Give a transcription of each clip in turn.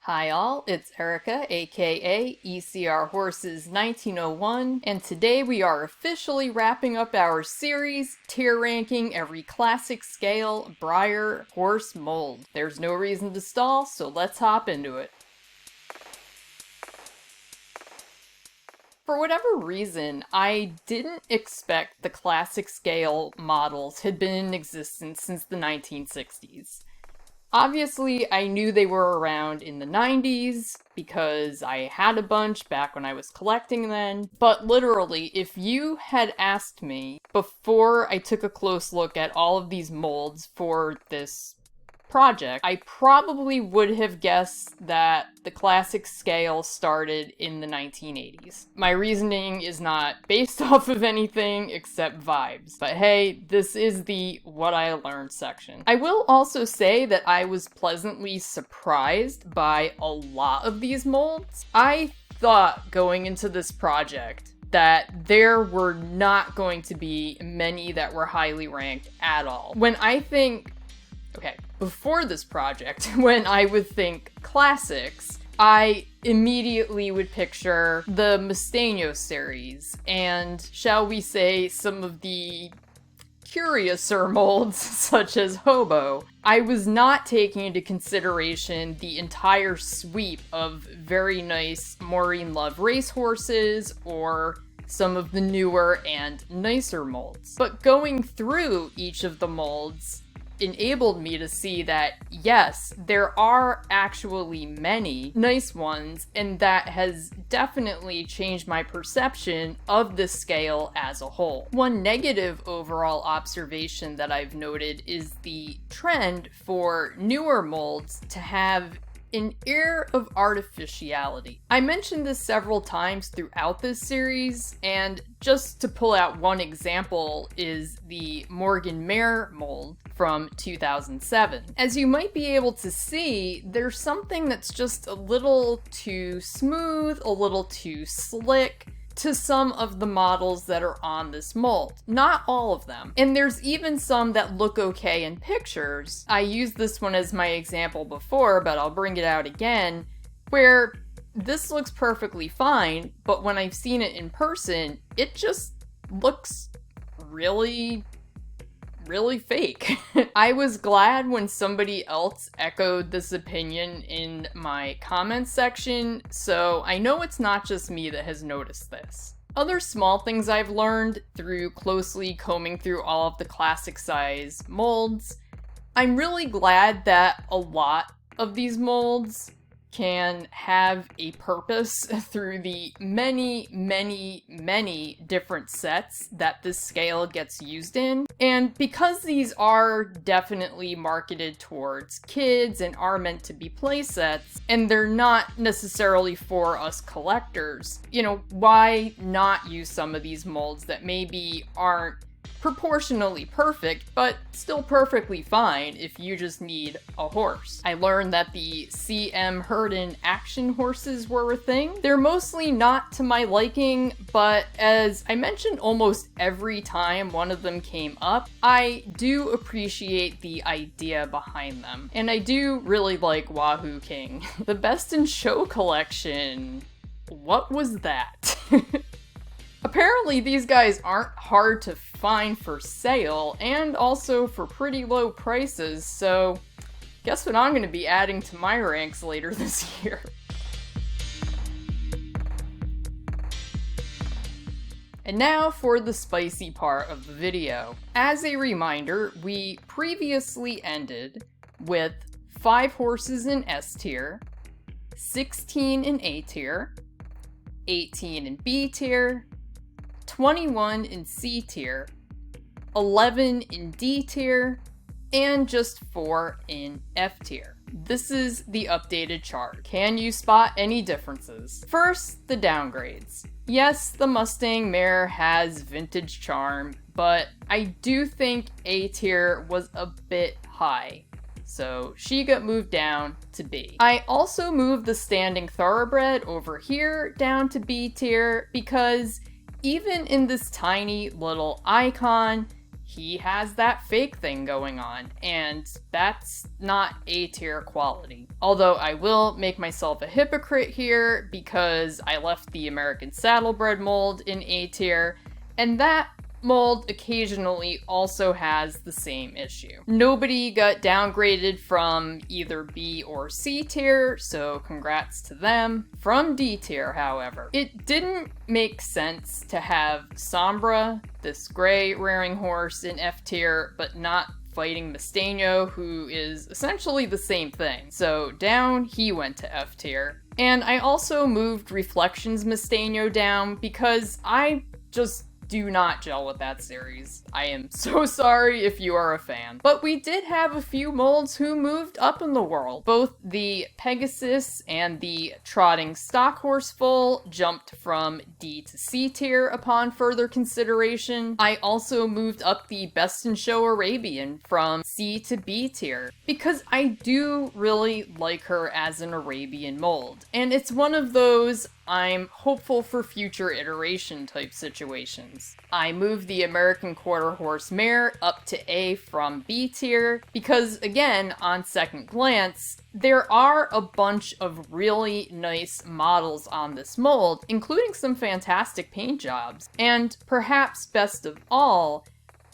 Hi all, it's Erica, aka ECR Horses 1901, and today we are officially wrapping up our series, tier ranking every classic scale Breyer horse mold. There's no reason to stall, so let's hop into it. For whatever reason, I didn't expect the classic scale models had been in existence since the 1960s. Obviously, I knew they were around in the 90s because I had a bunch back when I was collecting then, but literally, if you had asked me before I took a close look at all of these molds for this project, I probably would have guessed that the classic scale started in the 1980s. My reasoning is not based off of anything except vibes, but hey, this is the what I learned section. I will also say that I was pleasantly surprised by a lot of these molds. I thought going into this project that there were not going to be many that were highly ranked at all. Before this project, when I would think classics, I immediately would picture the Mustaino series, and shall we say some of the curiouser molds, such as Hobo. I was not taking into consideration the entire sweep of very nice Maureen Love racehorses, or some of the newer and nicer molds. But going through each of the molds enabled me to see that, yes, there are actually many nice ones, and that has definitely changed my perception of the scale as a whole. One negative overall observation that I've noted is the trend for newer molds to have an air of artificiality. I mentioned this several times throughout this series, and just to pull out one example is the Morgan Mare mold from 2007. As you might be able to see, there's something that's just a little too smooth, a little too slick to some of the models that are on this mold. Not all of them. And there's even some that look okay in pictures. I used this one as my example before, but I'll bring it out again, where this looks perfectly fine, but when I've seen it in person, it just looks really fake. I was glad when somebody else echoed this opinion in my comments section, so I know it's not just me that has noticed this. Other small things I've learned through closely combing through all of the classic size molds, I'm really glad that a lot of these molds can have a purpose through the many different sets that this scale gets used in. And because these are definitely marketed towards kids and are meant to be play sets, and they're not necessarily for us collectors, why not use some of these molds that maybe aren't proportionally perfect, but still perfectly fine if you just need a horse. I learned that the CM Herden action horses were a thing. They're mostly not to my liking, but as I mentioned almost every time one of them came up, I do appreciate the idea behind them. And I do really like Wahoo King. The Best in Show collection. What was that? Apparently these guys aren't hard to find for sale, and also for pretty low prices, so guess what I'm gonna be adding to my ranks later this year. And now for the spicy part of the video. As a reminder, we previously ended with 5 horses in S tier, 16 in A tier, 18 in B tier, 21 in C tier, 11 in D tier, and just 4 in F tier. This is the updated chart. Can you spot any differences? First, the downgrades. Yes, the Mustang Mare has vintage charm, but I do think A tier was a bit high, so she got moved down to B. I also moved the Standing Thoroughbred over here down to B tier because even in this tiny little icon, he has that fake thing going on, and that's not A-tier quality. Although I will make myself a hypocrite here because I left the American Saddlebred mold in A-tier, and that mold occasionally also has the same issue. Nobody got downgraded from either B or C tier, so congrats to them. From D tier, however, it didn't make sense to have Sombra, this gray rearing horse, in F tier, but not fighting Mustaine, who is essentially the same thing. So down, he went to F tier. And I also moved Reflections Mustaine down because I just do not gel with that series. I am so sorry if you are a fan. But we did have a few molds who moved up in the world. Both the Pegasus and the Trotting Stockhorse foal jumped from D to C tier upon further consideration. I also moved up the Best in Show Arabian from C to B tier because I do really like her as an Arabian mold. And it's one of those I'm hopeful for future iteration type situations. I moved the American Quarter Horse Mare up to A from B tier because, again, on second glance, there are a bunch of really nice models on this mold, including some fantastic paint jobs. And perhaps best of all,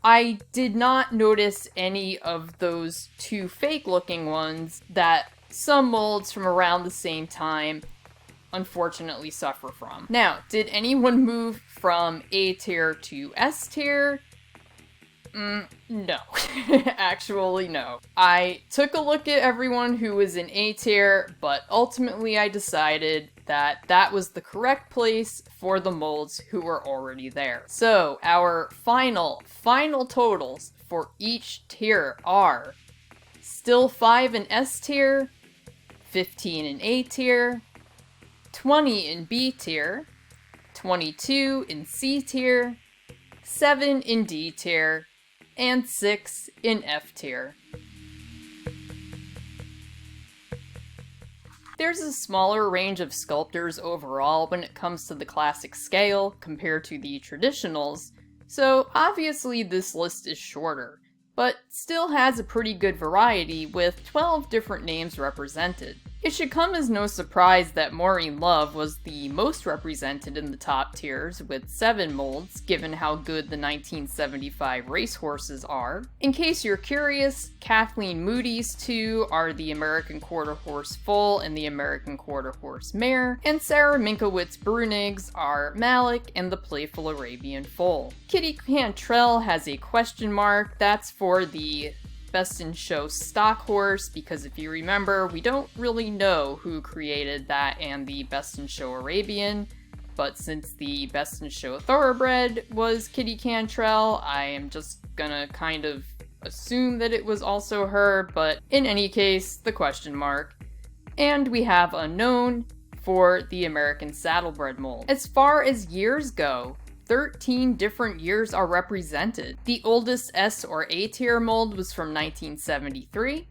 I did not notice any of those two fake looking ones that some molds from around the same time unfortunately suffer from. Now, did anyone move from A tier to S tier? No. Actually, no. I took a look at everyone who was in A tier, but ultimately I decided that that was the correct place for the molds who were already there. So, our final totals for each tier are still 5 in S tier, 15 in A tier, 20 in B tier, 22 in C tier, 7 in D tier, and 6 in F tier. There's a smaller range of sculptors overall when it comes to the classic scale compared to the traditionals, so obviously this list is shorter, but still has a pretty good variety with 12 different names represented. It should come as no surprise that Maureen Love was the most represented in the top tiers with 7 molds, given how good the 1975 racehorses are. In case you're curious, Kathleen Moody's two are the American Quarter Horse Foal and the American Quarter Horse Mare, and Sarah Minkowitz-Brunig's are Malik and the Playful Arabian Foal. Kitty Cantrell has a question mark, that's for the Best in Show Stock Horse, because if you remember, we don't really know who created that and the Best in Show Arabian, but since the Best in Show Thoroughbred was Kitty Cantrell, I am just gonna kind of assume that it was also her, but in any case, the question mark. And we have Unknown for the American Saddlebred mold. As far as years go, 13 different years are represented. The oldest S or A tier mold was from 1973,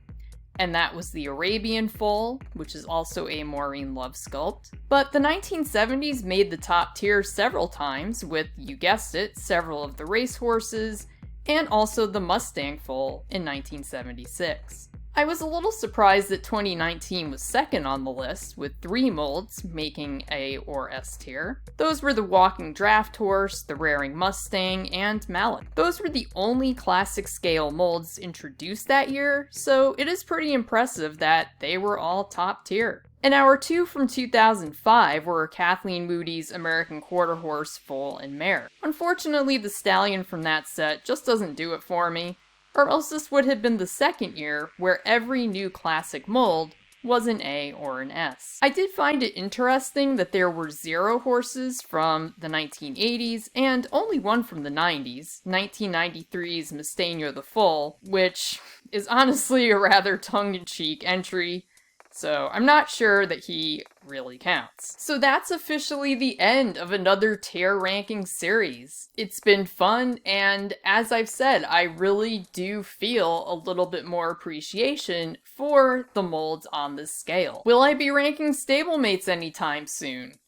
and that was the Arabian Foal, which is also a Maureen Love sculpt. But the 1970s made the top tier several times with, you guessed it, several of the racehorses, and also the Mustang Foal in 1976. I was a little surprised that 2019 was second on the list, with 3 molds making A or S tier. Those were the Walking Draft Horse, the Rearing Mustang, and Malik. Those were the only classic scale molds introduced that year, so it is pretty impressive that they were all top tier. And our 2 from 2005 were Kathleen Moody's American Quarter Horse, Foal, and Mare. Unfortunately, the stallion from that set just doesn't do it for me, or else this would have been the second year where every new classic mold was an A or an S. I did find it interesting that there were 0 horses from the 1980s and only 1 from the 90s, 1993's Mustaine the Foal, which is honestly a rather tongue-in-cheek entry, so I'm not sure that he really counts. So that's officially the end of another tier ranking series. It's been fun, and as I've said, I really do feel a little bit more appreciation for the molds on this scale. Will I be ranking stablemates anytime soon?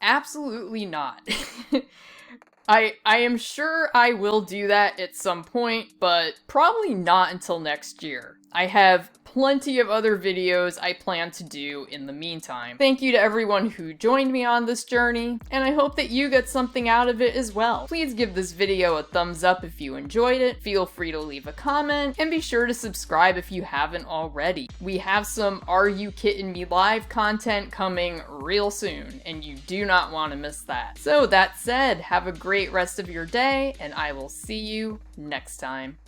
Absolutely not. I am sure I will do that at some point, but probably not until next year. I have plenty of other videos I plan to do in the meantime. Thank you to everyone who joined me on this journey, and I hope that you get something out of it as well. Please give this video a thumbs up if you enjoyed it, feel free to leave a comment, and be sure to subscribe if you haven't already. We have some Are You Kidding Me Live content coming real soon, and you do not want to miss that. So that said, have a great rest of your day, and I will see you next time.